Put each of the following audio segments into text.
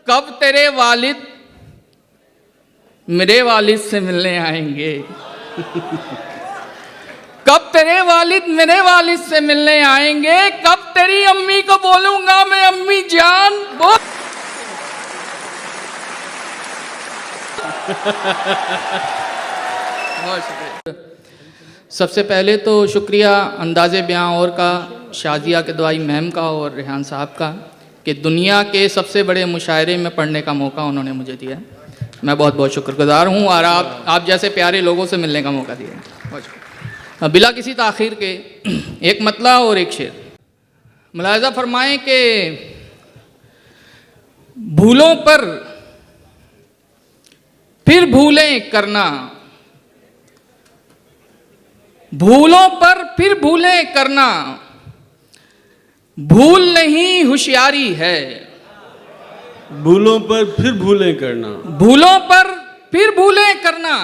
कब तेरे वालिद मेरे वालिद से मिलने आएंगे। कब तेरे वालिद मेरे वालिद से मिलने आएंगे। कब तेरी अम्मी को बोलूंगा मैं अम्मी जान बोल। सबसे पहले तो शुक्रिया अंदाज़े बयां और का, शाजिया के दुआई मैम का और रेहान साहब का कि दुनिया के सबसे बड़े मुशायरे में पढ़ने का मौका उन्होंने मुझे दिया। मैं बहुत बहुत शुक्रगुजार हूँ और आप जैसे प्यारे लोगों से मिलने का मौका दिया। बिला किसी ताख़ीर के एक मतला और एक शेर। मुलाहिज़ा फरमाएं कि भूलों पर फिर भूलें करना, भूलों पर फिर भूलें करना, भूल नहीं होशियारी है। भूलों पर फिर भूलें करना, भूलों पर फिर भूलें करना,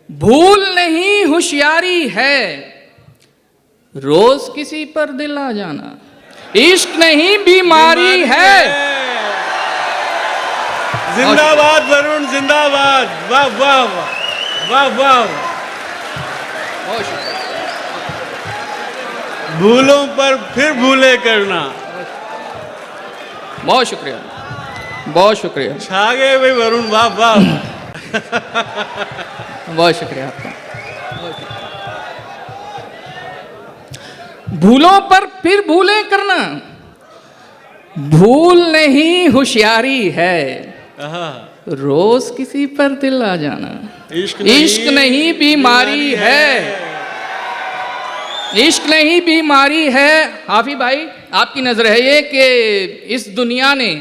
भूल नहीं होशियारी है। रोज किसी पर दिल आ जाना इश्क नहीं बीमारी है। जिंदाबाद वरुण, जिंदाबाद। वाह वाह वाह वाह। भूलों पर फिर भूले करना। बहुत शुक्रिया, बहुत शुक्रिया। छा गए भाई वरुण, वाह वाह। बहुत शुक्रिया आपका। भूलों पर फिर भूले करना, भूल नहीं होशियारी है। रोज किसी पर दिल आ जाना इश्क नहीं बीमारी है। इश्क नहीं बीमारी है। हाफी भाई आपकी नजर है ये कि इस दुनिया ने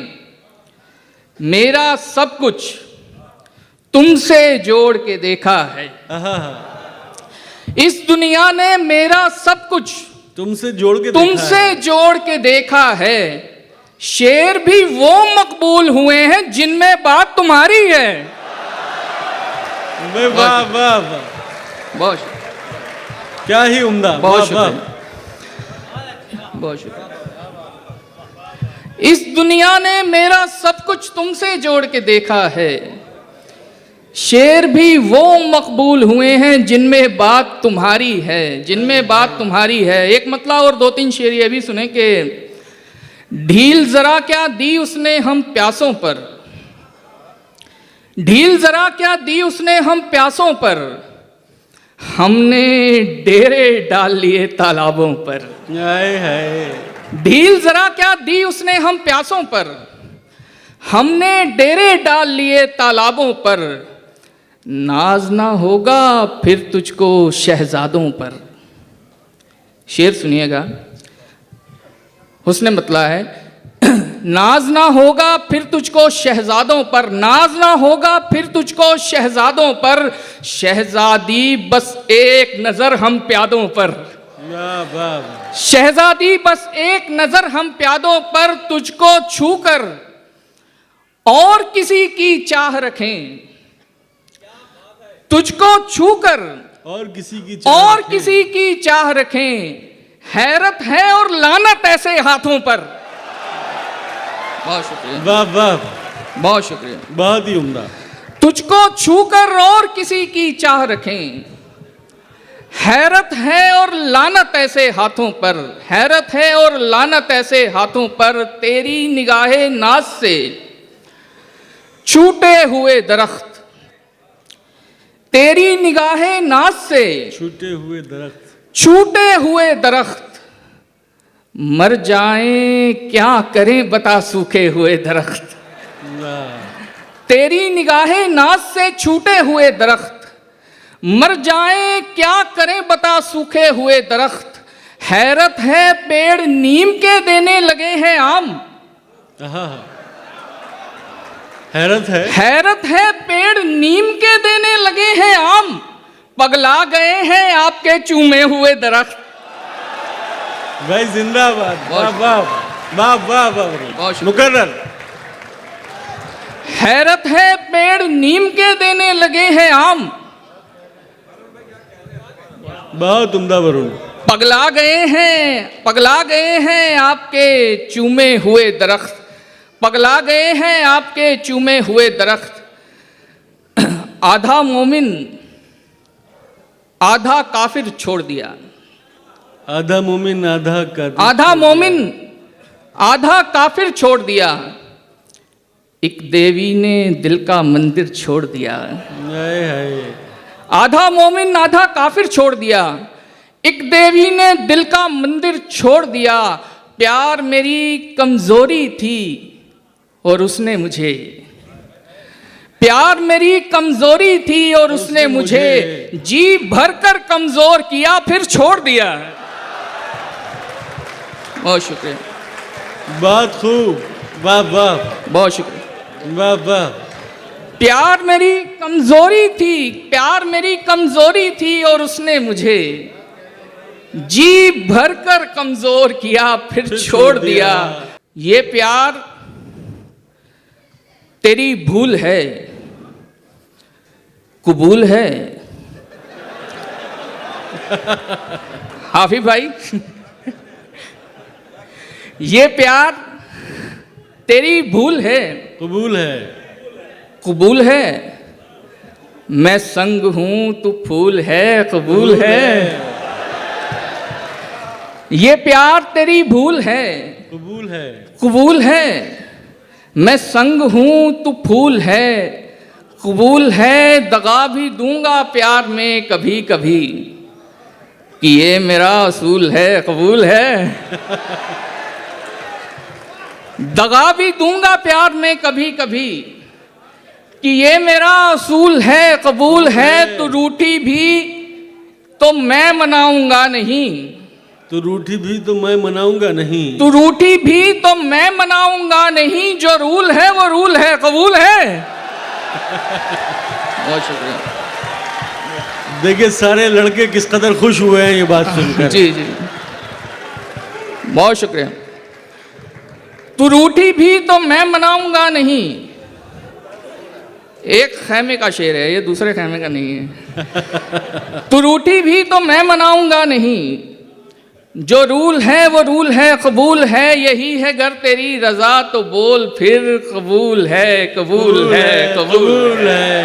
मेरा सब कुछ तुमसे जोड़ के देखा है। इस दुनिया ने मेरा सब कुछ तुमसे जोड़ के देखा है। शेर भी वो मकबूल हुए हैं जिनमें बात तुम्हारी है। वाह वाह वाह, बहुत क्या ही उम्दा। बहुत शुक्रिया, बहुत शुक्रिया। इस दुनिया ने मेरा सब कुछ तुमसे जोड़ के देखा है। शेर भी वो मकबूल हुए हैं जिनमें बात तुम्हारी है, जिनमें बात तुम्हारी है। एक मतला और दो तीन शेर ये भी सुने कि ढील जरा क्या दी उसने हम प्यासों पर, ढील जरा क्या दी उसने हम प्यासों पर, हमने डेरे डाल लिए तालाबों पर। ढील जरा क्या दी उसने हम प्यासों पर, हमने डेरे डाल लिए तालाबों पर। नाज ना होगा फिर तुझको शहजादों पर। शेर सुनिएगा, उसने मतला है नाज ना होगा फिर तुझको शहजादों पर, नाज ना होगा फिर तुझको शहजादों पर। शहजादी बस एक नजर हम प्यादों पर, शहजादी बस एक नजर हम प्यादों पर। तुझको छूकर और किसी की चाह रखें, तुझको छूकर और किसी की चाह रखें। हैरत है और लानत ऐसे हाथों पर। बहुत शुक्रिया, वाह वाह, बहुत शुक्रिया, बहुत ही उम्दा। तुझको छूकर और किसी की चाह रखें। हैरत है और लानत ऐसे हाथों पर, हैरत है और लानत ऐसे हाथों पर। तेरी निगाहे नाज से छूटे हुए दरख्त, तेरी निगाहे नाज से छूटे हुए दरख्त, छूटे हुए दरख्त। मर जाएं क्या करें बता सूखे हुए दरख्त। तेरी निगाहें नाज से छूटे हुए दरख्त, मर जाएं क्या करें बता सूखे हुए दरख्त। हैरत है पेड़ नीम के देने लगे हैं आम, हैरत है पेड़ नीम के देने लगे हैं आम। पगला गए हैं आपके चूमे हुए दरख्त। भाई जिंदाबाद, वाह वाह वाह वाह वाह, मुकर्रर। हैरत है पेड़ नीम के देने लगे हैं आम। बहुत उम्दा वरुण। पगला गए हैं आपके चूमे हुए दरख्त। पगला गए हैं आपके चूमे हुए दरख्त, आधा मोमिन आधा काफिर छोड़ दिया। आधा मोमिन आधा काफिर, आधा मोमिन आधा काफिर छोड़ दिया, एक देवी ने दिल का मंदिर छोड़ दिया। हाय हाय, आधा मोमिन आधा काफिर छोड़ दिया, एक देवी ने दिल का मंदिर छोड़ दिया। प्यार मेरी कमजोरी थी और उसने मुझे, प्यार मेरी कमजोरी थी और उसने मुझे जी भरकर कमजोर किया, फिर छोड़ दिया। बहुत शुक्रिया, बहुत खूब, वाह वाह, बहुत शुक्रिया। वाह वाह। प्यार मेरी कमजोरी थी, प्यार मेरी कमजोरी थी और उसने मुझे जी भरकर कमजोर किया, फिर छोड़ दिया। ये प्यार तेरी भूल है, कबूल है। हाफिज भाई, ये प्यार तेरी भूल है, कबूल है, कबूल है। मैं संग हूं तू फूल है, कबूल है। ये प्यार तेरी भूल है, कबूल है, कबूल है। मैं संग हूं तू फूल है, कबूल है। दगा भी दूंगा प्यार में कभी कभी, कि ये मेरा असूल है, कबूल है। दगा भी दूंगा प्यार में कभी कभी, कि ये मेरा असूल है, कबूल है। तू रूठी भी तो मैं मनाऊंगा नहीं, तो रूठी भी तो मैं मनाऊंगा नहीं, तू रूठी भी तो मैं मनाऊंगा नहीं। जो रूल है वो रूल है, कबूल है। बहुत शुक्रिया। देखिए सारे लड़के किस कदर खुश हुए हैं ये बात सुनकर। जी जी, बहुत शुक्रिया। तू रूठी भी तो मैं मनाऊंगा नहीं, एक खैमे का शेर है ये, दूसरे खैमे का नहीं है। तू रूठी भी तो मैं मनाऊंगा नहीं, जो रूल है वो रूल है, कबूल है। यही है गर तेरी रजा तो बोल फिर, कबूल है, कबूल है, कबूल है।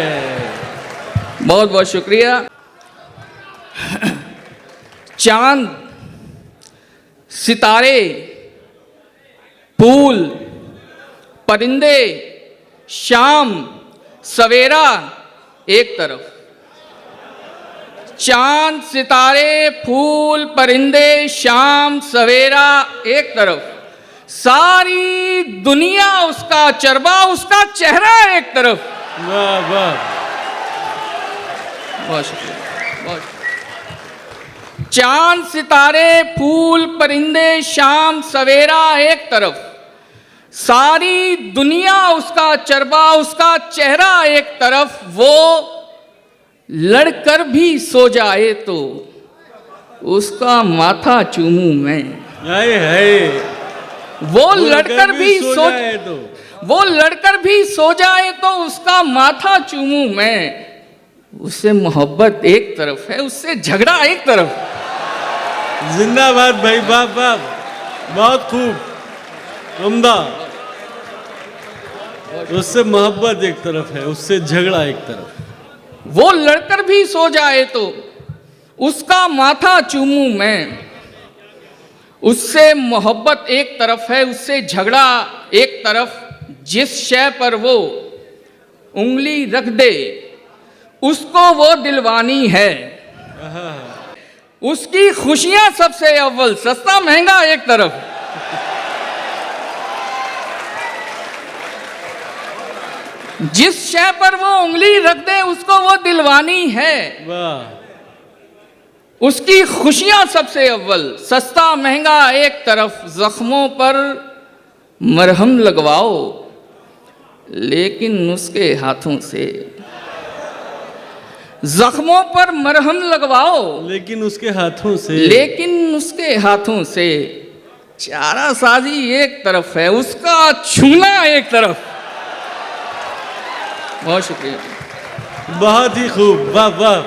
बहुत बहुत शुक्रिया। चांद, सितारे, फूल, परिंदे, शाम, सवेरा एक तरफ। चांद, सितारे, फूल, परिंदे, शाम, सवेरा एक तरफ। सारी दुनिया उसका चरबा, उसका चेहरा एक तरफ। वाह वाह, बहुत शुक्रिया, बहुत शुक्रिया। चांद, सितारे, फूल, परिंदे, शाम, सवेरा एक तरफ। सारी दुनिया उसका चरबा, उसका चेहरा एक तरफ। वो लड़कर भी सो जाए तो उसका माथा चूमूं मैं। हाय हाय, वो लड़कर भी सो जाए तो, वो लड़कर भी सो जाए तो उसका माथा चूमूं मैं। उससे मोहब्बत एक तरफ है, उससे झगड़ा एक तरफ। जिंदाबाद भाई, वाह वाह, बहुत खूब, उम्दा। उससे मोहब्बत एक तरफ है, उससे झगड़ा एक तरफ। वो लड़कर भी सो जाए तो उसका माथा चूमूं मैं। उससे मोहब्बत एक तरफ है, उससे झगड़ा एक तरफ। जिस शय पर वो उंगली रख दे उसको वो दिलवानी है। उसकी खुशियां सबसे अव्वल, सस्ता महंगा एक तरफ। जिस शय पर वो उंगली रख दे उसको वो दिलवानी है। वाह, उसकी खुशियां सबसे अव्वल, सस्ता महंगा एक तरफ। जख्मों पर मरहम लगवाओ लेकिन उसके हाथों से। जख्मों पर मरहम लगवाओ लेकिन उसके हाथों से, लेकिन उसके हाथों से। चारा साजी एक तरफ है, उसका छूना एक तरफ। बहुत शुक्रिया, बहुत ही खूब, वाह वाह।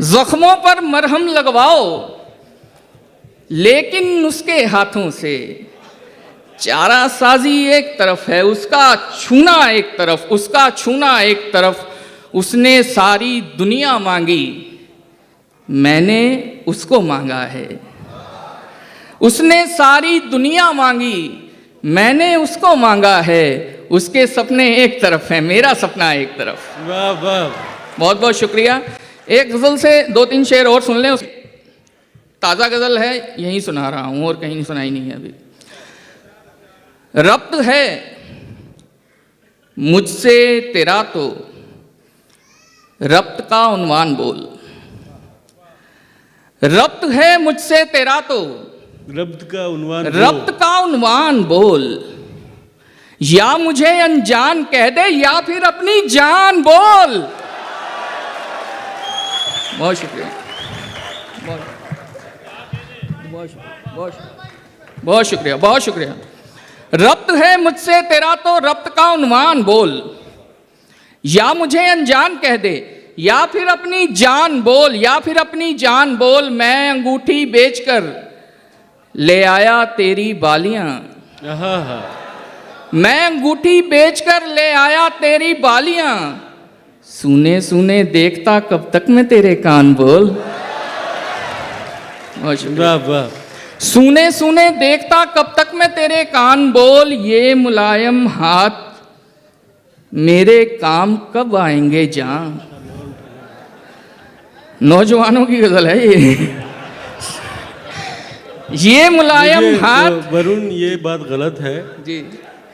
जख्मों पर मरहम लगवाओ लेकिन उसके हाथों से। चारा साजी एक तरफ है, उसका छूना एक तरफ, उसका छूना एक तरफ। उसने सारी दुनिया मांगी, मैंने उसको मांगा है। उसने सारी दुनिया मांगी, मैंने उसको मांगा है। उसके सपने एक तरफ हैं, मेरा सपना एक तरफ। वाह वाह। बहुत बहुत शुक्रिया। एक गज़ल से 2-3 शेर और सुन लें। ताज़ा गज़ल है, यहीं सुना रहा हूँ और कहीं नहीं सुनाई नहीं है अभी। रब्त है मुझसे तेरा तो, रब्त का उन्वान बोल। रब्त है मुझसे तेरा तो, रब्त का उन्वान रब्त का उन्वान बोल। या मुझे अनजान कह दे या फिर अपनी जान बोल। बहुत शुक्रिया, बहुत शुक्रिया, बहुत शुक्रिया। रब्त है मुझसे तेरा तो, रब्त का उन्वान बोल। या मुझे अनजान कह दे या फिर अपनी जान बोल, या फिर अपनी जान बोल। मैं अंगूठी बेचकर ले आया तेरी बालियां, मैं अंगूठी बेचकर ले आया तेरी बालियां। सुने सुने देखता कब तक मैं तेरे कान बोल। वाह वाह। सुने सुने देखता कब तक मैं तेरे कान बोल। ये मुलायम हाथ मेरे काम कब आएंगे जान। नौजवानों की गजल है ये मुलायम हाथ। वरुण, ये बात गलत है जी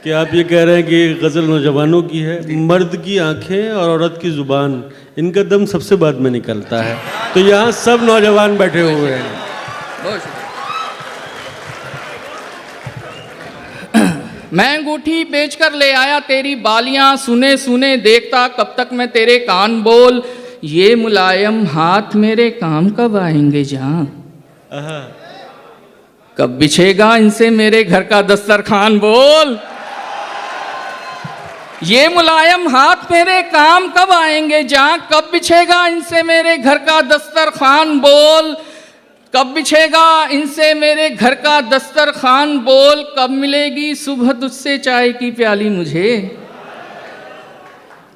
कि आप ये कह रहे हैं कि गज़ल नौजवानों की है। मर्द की आंखें और औरत की ज़ुबान, इनका दम सबसे बाद में निकलता है। तो यहाँ सब नौजवान बैठे हुए हैं। बहुत शुक्रिया। मैं अंगूठी बेचकर ले आया तेरी बालियां। सुने सुने देखता कब तक मैं तेरे कान बोल। ये मुलायम हाथ मेरे काम कब आएंगे जहां। कब बिछेगा इनसे मेरे घर का दस्तरखान बोल। ये मुलायम हाथ मेरे काम कब आएंगे जहां। कब बिछेगा इनसे मेरे घर का दस्तरखान बोल। कब बिछेगा इनसे मेरे घर का दस्तरखान बोल। कब मिलेगी सुबह तुझसे चाय की प्याली मुझे।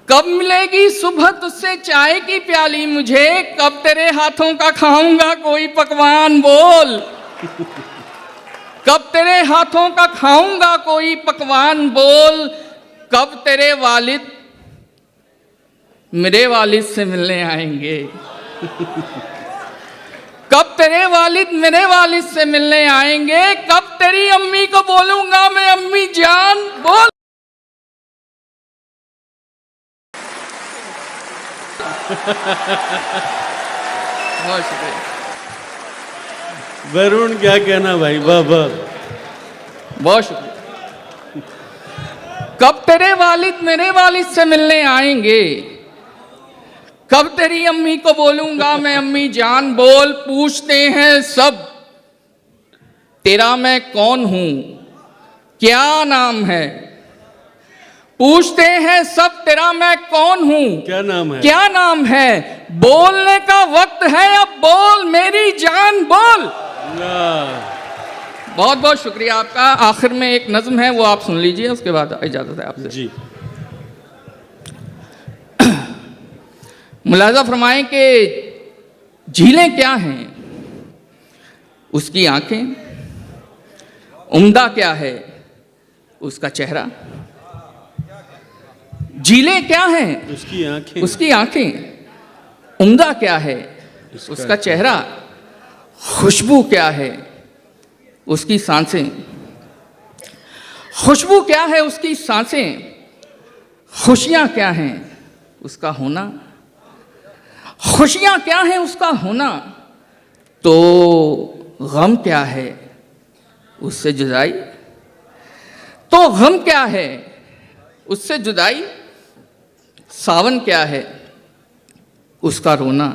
कब मिलेगी सुबह तुझसे चाय की प्याली मुझे। कब तेरे हाथों का खाऊंगा कोई पकवान बोल। कब तेरे हाथों का खाऊंगा कोई पकवान बोल। कब तेरे वालिद मेरे वालिद से मिलने आएंगे। कब तेरे वालिद मेरे वालिद से मिलने आएंगे। कब तेरी अम्मी को बोलूंगा मैं अम्मी जान बोल। बहुत शुक्रिया। वरुण, क्या कहना भाई, वाह वाह। बहुत शुक्रिया। कब तेरे वालिद मेरे वालिद से मिलने आएंगे। कब तेरी अम्मी को बोलूंगा मैं अम्मी जान बोल। पूछते हैं सब तेरा मैं कौन हूं क्या नाम है। पूछते हैं सब तेरा मैं कौन हूं क्या नाम है, क्या नाम है। बोलने का वक्त है अब बोल मेरी जान बोल। बहुत बहुत शुक्रिया आपका। आखिर में एक नज्म है, वो आप सुन लीजिए, उसके बाद इजाजत है आपसे जी। मुलाजा फरमाएं कि झीलें क्या हैं उसकी आंखें। उम्दा क्या है उसका चेहरा। झीलें क्या हैं उसकी आंखें, उसकी आंखें। उम्दा क्या है उसका चेहरा। खुशबू क्या है उसकी सांसें। खुशबू क्या है उसकी सांसें। खुशियां क्या हैं उसका होना। खुशियां क्या हैं उसका होना। तो गम क्या है उससे जुदाई। तो गम क्या है उससे जुदाई। सावन क्या है उसका रोना।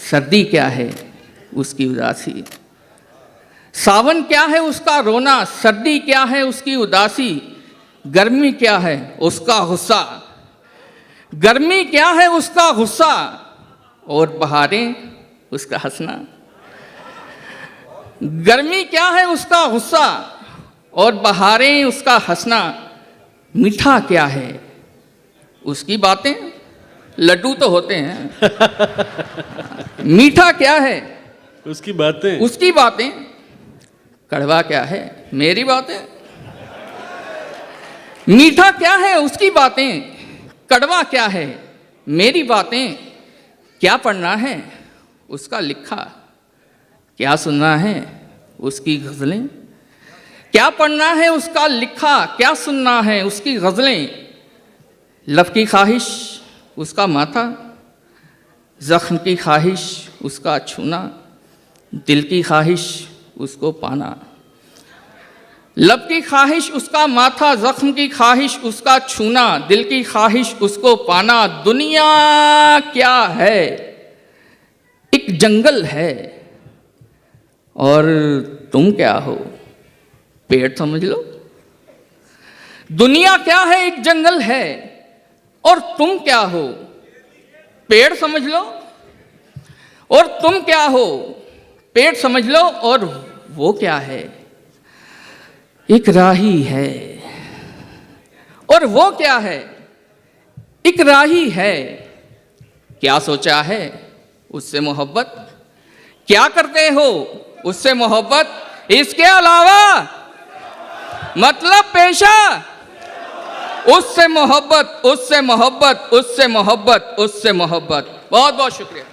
सर्दी क्या है उसकी उदासी। सावन क्या है उसका रोना। सर्दी क्या है उसकी उदासी। गर्मी क्या है उसका गुस्सा। गर्मी क्या है उसका गुस्सा। और बहारें उसका हंसना। गर्मी क्या है उसका गुस्सा और बहारें उसका हंसना, मीठा क्या है उसकी बातें, लड्डू तो होते हैं मीठा क्या है उसकी बातें, उसकी बातें, कड़वा क्या है मेरी बातें। मीठा क्या है उसकी बातें, कड़वा क्या है मेरी बातें। क्या पढ़ना है उसका लिखा, क्या सुनना है उसकी गज़लें। क्या पढ़ना है उसका लिखा, क्या सुनना है उसकी गज़लें। लब की ख्वाहिश उसका माथा, ज़ख्म की ख्वाहिश उसका छूना, दिल की ख्वाहिश उसको पाना। लब की ख्वाहिश उसका माथा, ज़ख्म की ख्वाहिश उसका छूना, दिल की ख्वाहिश उसको पाना। दुनिया क्या है, एक जंगल है और तुम क्या हो, पेड़ समझ लो। दुनिया क्या है, एक जंगल है और तुम क्या हो, पेड़ समझ लो। और तुम क्या हो, पेड़ समझ लो। और वो क्या है, एक राही है। और वो क्या है, एक राही है। क्या सोचा है उससे मोहब्बत, क्या करते हो उससे मोहब्बत। इसके अलावा मतलब पेशा, उससे मोहब्बत, उससे मोहब्बत, उससे मोहब्बत, उससे मोहब्बत। बहुत बहुत शुक्रिया।